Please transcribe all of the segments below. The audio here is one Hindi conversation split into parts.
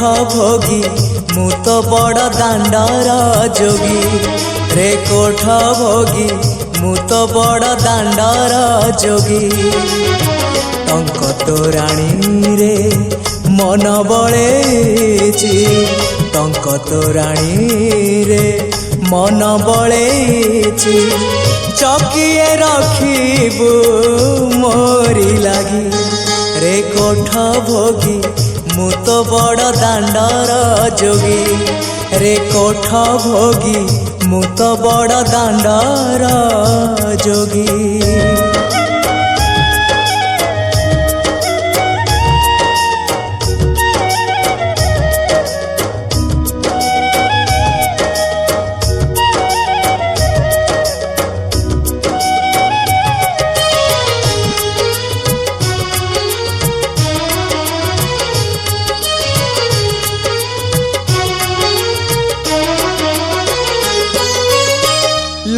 भोगी मु तो बड़ दांडर जोगी रे कोठ भोगी मु तो बड़ दांडर जोगी टंक तोराणी रे मन बळेची टंक तोराणी रे मन बळेची चकिए रखिबू मोरी लागी रे कोठ भोगी मु तो बड़ दांडर जोगी रे कोठ भोगी मु तो बड़ दांडर जोगी।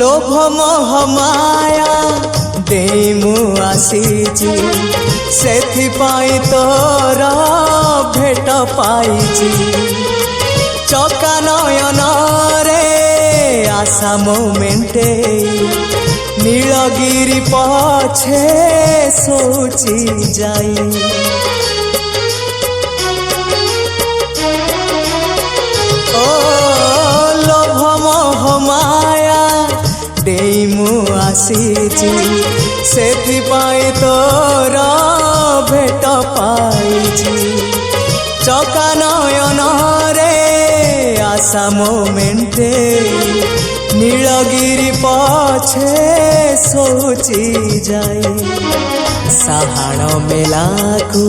लोभ मोह माया देई मु आसीची सेथिपाई तोर भेट पाइची चका नयन रे आशा मोमेंटे नीलगिरी पछे सोची जाई ओ लोभ मोह माया देई मु आसीची सेथिपाई तोर भेट पाइची चका नयन रे आशा मोमेंटे नीलगिरी पछे सोची जाए साहाण मेलाकू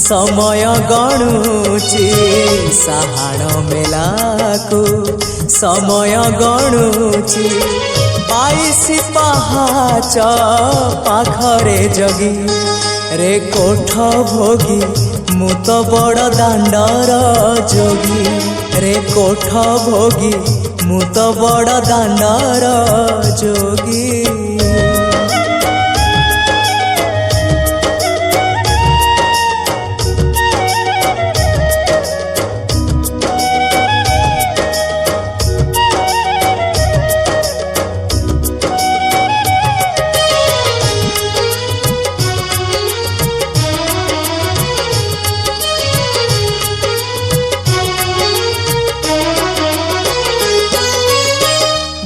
समय गणुची साहाण मेलाकू समय गणुची 22 पहाच पाखरे जगी रे कोठ भोगी मु तो बड़ दांडर जोगी रे कोठ भोगी मु तो बड़ दांडर जोगी।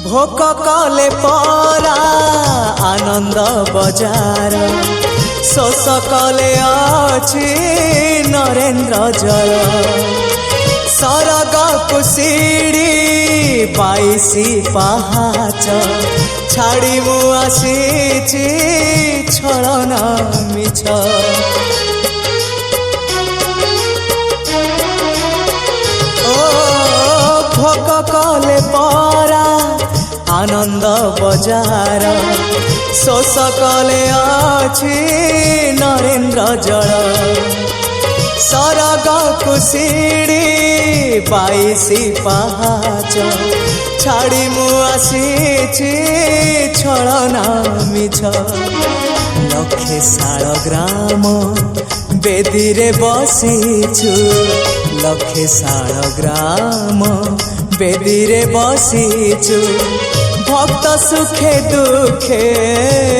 भोक कले परा आनंद बजार शोष कले अछि नरेन्द्र जल सरग कुसीड़ी 22 पहाच छाड़ी मु आसीची छलना मिछ ओ भोक कले परा आनंद बजार शोष कले अछि नरेन्द्र जल सरग कुसीड़ी 22 पहाच छाड़ी मु आसीची छलना मिछ लक्षे शाल ग्राम बेदी रे बसीछु लक्षे शाल ग्राम बेदी रे बसीछु भक्त सुखे दुखे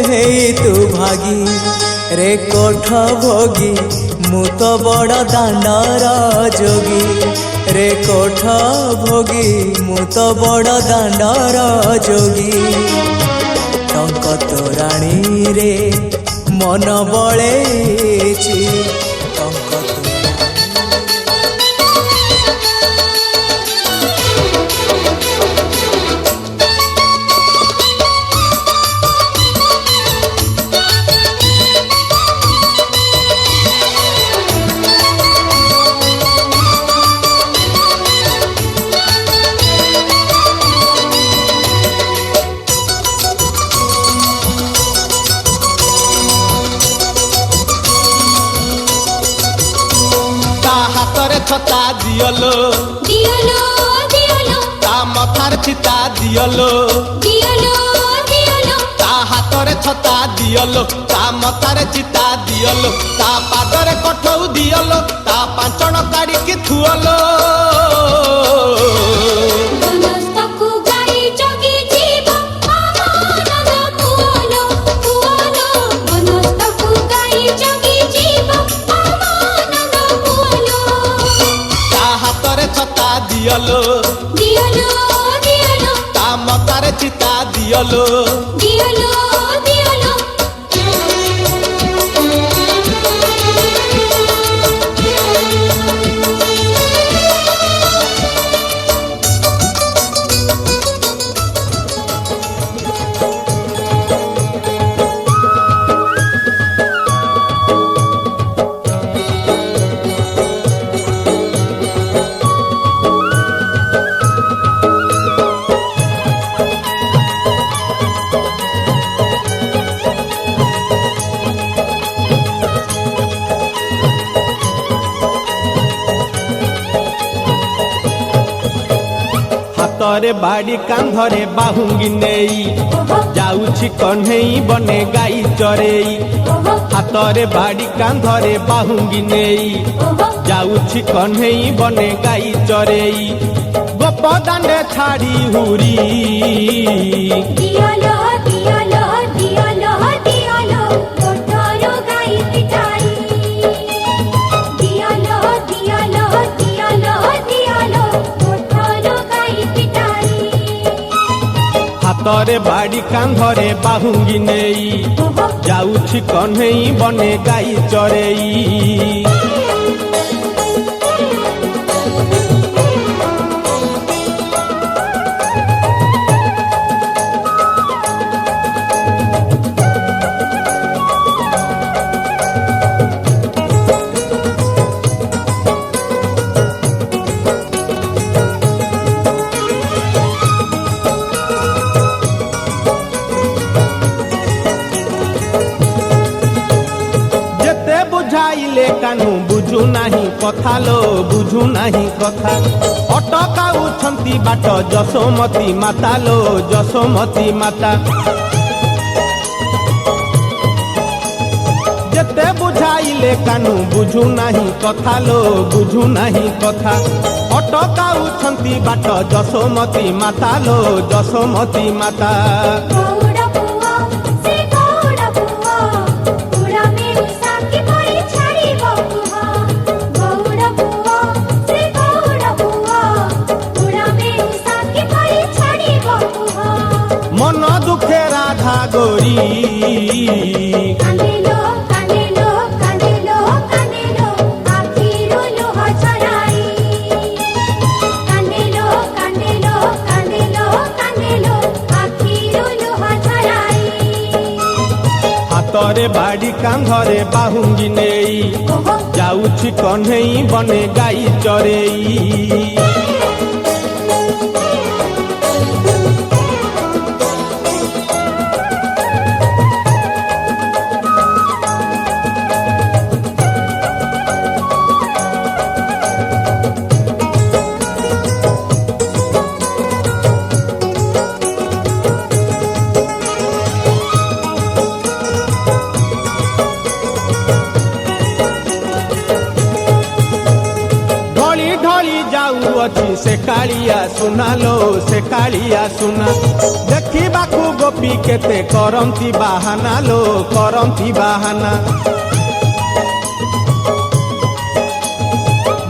हेई तू भागी रे कोठ भोगी मु तो बड़ दांडर जोगी रे कोठ भोगी मु तो बड़ दांडर जोगी टंक तोराणी रे मन बळेची टंक छता दियलो दियलो दियलो ता मथार चिता दियलो दियलो दियलो ता हातरे ଛତା ଦିଅଲୋ ତା ମତାରେ ଚିତା ଦିଅଲୋ ତା ପାଦରେ କଠଉ ଦିଅଲୋ ତା ପାଞ୍ଚଣ କାଢିକି ଥୁଅଲୋ ବନସ୍ତକୁ ଗାଇ ଜଗି ଯିବ ଆନନ୍ଦ ପୁଅଲୋ ପୁଅଲୋ ବନସ୍ତକୁ ଗାଇ ଜଗି ଯିବ ଆନନ୍ଦ ପୁଅଲୋ ତା ହାତରେ ଛତା ଦିଅଲୋ ଦିଅଲୋ ଦିଅଲୋ ତା ମତାରେ ଚିତା ଦିଅଲୋ ଦିଅଲୋ ଦିଅଲୋ ହାତରେ ବାଡ଼ି କାନ୍ଧରେ ବାହୁଙ୍ଗି ନେଇ ଯାଉଛି କହ୍ନେଇ ବନେ ଗାଈ ଚରେଇ ହାତରେ ବାଡ଼ି କାନ୍ଧରେ ବାହୁଙ୍ଗି ନେଇ ଯାଉଛି କହ୍ନେଇ ବନେ ଗାଈ ଚରେଇ ଗୋପ ଦାଣ୍ଡେ ଛାଡ଼ି ହୁରି ଦିଅଲୋ ଦିଅଲୋ ଦିଅଲୋ ଦିଅଲୋ କୋଠର ଗାଇ ପିଟାଇ ଦିଅଲୋ ଦିଅଲୋ ଦିଅଲୋ ଦିଅଲୋ କୋଠର ଗାଇ ପିଟାଇ ହାତରେ ବାଡ଼ି କାନ୍ଧରେ ବାହୁଙ୍ଗି ନେଇ ଯାଉଛି କହ୍ନେଇ ବନେ ଗାଈ ଚରେଇ ଯେତେ ବୁଝାଇଲେ କାନୁ ବୁଝୁ ନାହିଁ କଥା ଲୋ ବୁଝୁ ନାହିଁ କଥା ଅଟକାଉଛନ୍ତି ବାଟ ଯଶୋମତୀ ମାତା ଲୋ ଯଶୋମତୀ ମାତା ଯେତେ ବୁଝାଇଲେ କାନୁ ବୁଝୁ ନାହିଁ କଥା ଲୋ ବୁଝୁ ନାହିଁ କଥା ଅଟକାଉଛନ୍ତି ବାଟ ଯଶୋମତୀ ମାତା ଲୋ ଯଶୋମତୀ ମାତା ଗୌଡ଼ ପୁଅ ସେ ଗୌଡ଼ ପୁଅ ପୁରା ମେରୁ ସାକି ପରି ଛାଡ଼ିବ କୁହ ଗୌଡ଼ ପୁଅ ସେ ଗୌଡ଼ ପୁଅ ପୁରା ମେରୁ ସାକି ପରି ଛାଡ଼ିବ କୁହ ମନ ଦୁଃଖେ ରାଧା ଗୋରୀ କାନ୍ଦିଲୋ କାନ୍ଦିଲୋ କାନ୍ଦିଲୋ କାନ୍ଦିଲୋ ଆଖିରୁ ଲୁହ ଝରାଇ କାନ୍ଦିଲୋ କାନ୍ଦିଲୋ କାନ୍ଦିଲୋ କାନ୍ଦିଲୋ ଆଖିରୁ ଲୁହ ଝରାଇ ହାତରେ ବାଡ଼ି କାନ୍ଧରେ ବାହୁଙ୍ଗି ନେଇ ଯାଉଛି କହ୍ନେଇ ବନେ ଗାଈ ଚରେଇ ଢଳି ଢଳି ଯାଉଅଛି ସେ କାଳିଆ ସୁନା ଲୋ ସେ କାଳିଆ ସୁନା ଦେଖିବାକୁ ଗୋପୀ କେତେ କରନ୍ତି ବାହାନା ଲୋ କରନ୍ତି ବାହାନା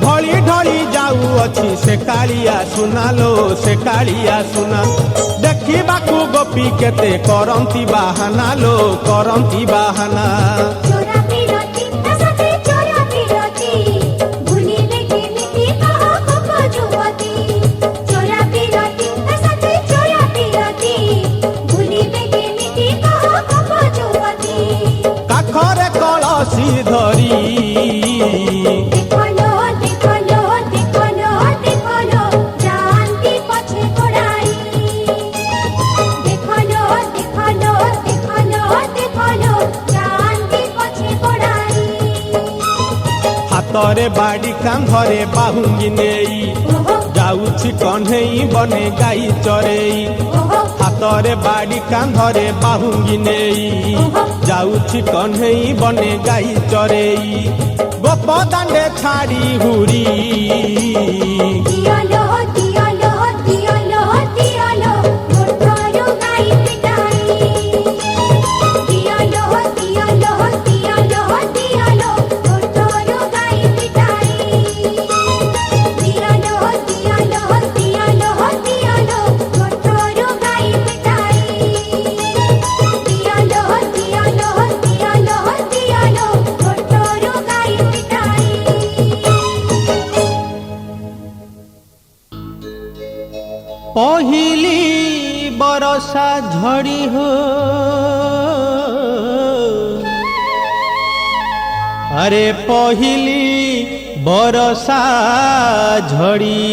ଢଳି ଢଳି ଯାଉଅଛି ସେ କାଳିଆ ସୁନା ଲୋ ସେ କାଳିଆ ସୁନା ଦେଖିବାକୁ ଗୋପୀ କେତେ କରନ୍ତି ବାହାନା ଲୋ କରନ୍ତି ବାହାନା ଚୋରା ପିରତି ତା ସାଥେ ଚୋରା ପିରତି ଭୁଲିବେ କେମିତି କହ ଗୋପ ଯୁବତୀ ଚୋରା ପିରତି ତା ସାଥେ ଚୋରା ପିରତି ଭୁଲିବେ କେମିତି କହ ଗୋପ ଯୁବତୀ କାଖରେ କଳସି ଧରି ଦେଖଲୋ ଦେଖଲୋ ଦେଖଲୋ ଦେଖଲୋ ଯାଆନ୍ତି ପଛେ ଗୋଡ଼ାଇ ଦେଖଲୋ ଦେଖଲୋ ଦେଖଲୋ ଦେଖଲୋ ଯାଆନ୍ତି ପଛେ ଗୋଡ଼ାଇ ହାତରେ ବାଡ଼ି କାନ୍ଧରେ ବାହୁଙ୍ଗି ନେଇ ଯାଉଛି କହ୍ନେଇ ବନେ ଗାଈ ଚରେଇ ହାତରେ ବାଡ଼ି କାନ୍ଧରେ ବାହୁଙ୍ଗି ନେଇ ଯାଉଛି କହ୍ନେଇ ବନେ ଗାଈ ଚରେଇ ଗୋପ ଦାଣ୍ଡେ ଛାଡ଼ି ହୁରି ଦିଆଲୋ ଦିଆଲୋ ଦିଆଲୋ ଦିଆଲୋ ଗୋଠରୁ ଗାଈ ପିଟାଇ ଦିଆଲୋ ଦିଆଲୋ ଦିଆଲୋ ଦିଆଲୋ ଗୋଠରୁ ଗାଈ ପିଟାଇ ଦିଆଲୋ ଦିଆଲୋ ଦିଆଲୋ ଦିଆଲୋ ଗୋଠରୁ ଗାଈ ପିଟାଇ ଦିଆଲୋ ଦିଆଲୋ ଦିଆଲୋ ଦିଆଲୋ ଗୋଠରୁ ଗାଈ ପିଟାଇ पहिली बरसा झड़ी हो अरे पहिली बरसा झड़ी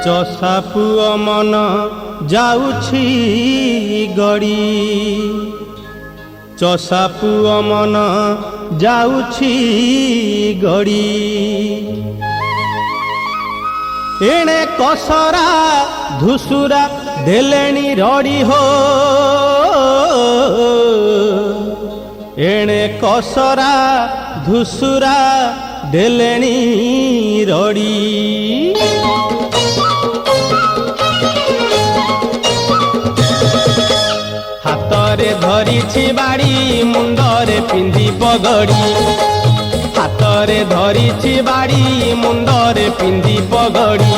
चषा पुଅ मन जाउछि गड़ी चषा पुଅ मन जाउछि गड़ी एणे कसरा धुसुरा देलेनी रड़ी हो एणे कसरा धुसुरा देलेनी रड़ी हातरे धरिछि बाड़ी मुंडरे पिंधि पगड़ी हातरे धरिछि बाड़ी मुंडरे पिंधि पगड़ी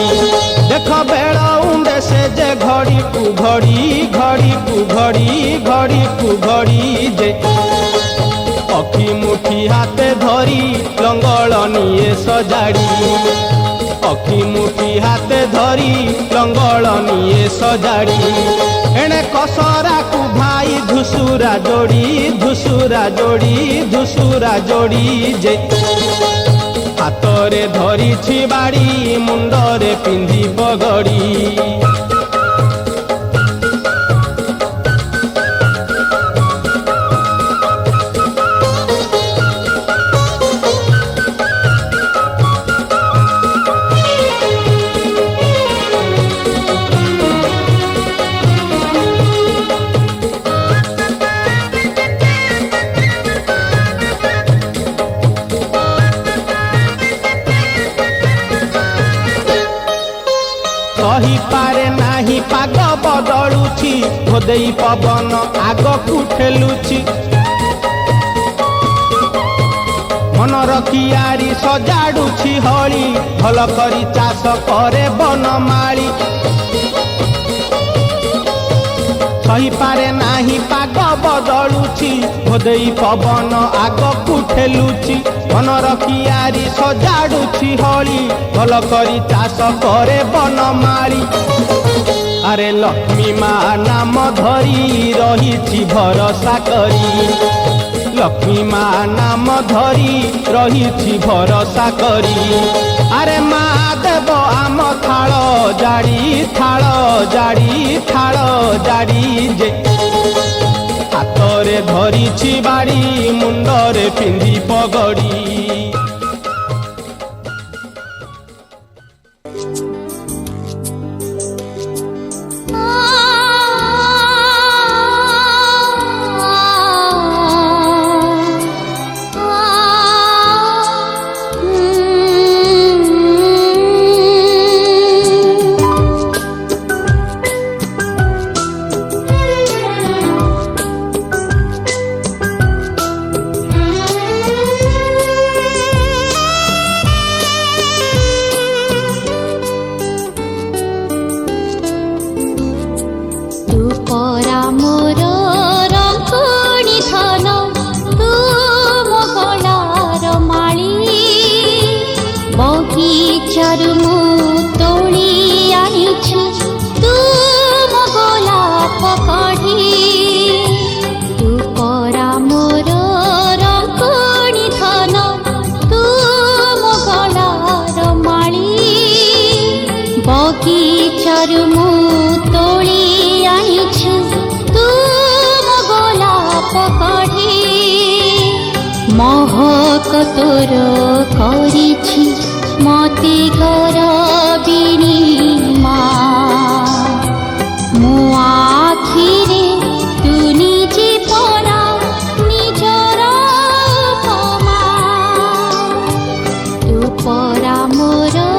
देख बेल उंडे से जे घड़ी कु घड़ी घड़ी कु घड़ी घड़ी कु घड़ी जे अखी मुठी हाथे धरी लंगल निये सजाड़ी अखी मुठी हाथे धरी लंगल निये सजाड़ी एणे कसरा कु भाई धुसुरा जोड़ी धुसुरा जोड़ी धुसुरा जोड़ी जे हातरे धरिछि बाड़ी मुंडरे पिंधि पगड़ी कही पारे नाही पाग बदलुछि भोदेई पवन आगकु ठेलुछि मनर कियारी सजाडुछि हली भल करी चाष करे बनमाली सही पारे नाही पाग बदलुछि भोदेई पवन आगकु ठेलुछि मनर कियारी सजाडुछि हली भल करी चाष करे बनमाली अरे लक्ष्मी माँ नाम धरी रहिछि भरोसा करी लक्ष्मी माँ नाम धरी रहिछि भरोसा करी अरे माँ देव आम थाल जाड़ी थाल जाड़ी थाल जाड़ी जे हातरे धरिछि बाड़ी मुंडरे पिंधि पगड़ी महक तोर करिछि मते करबिनी मा। ପରା ମୋର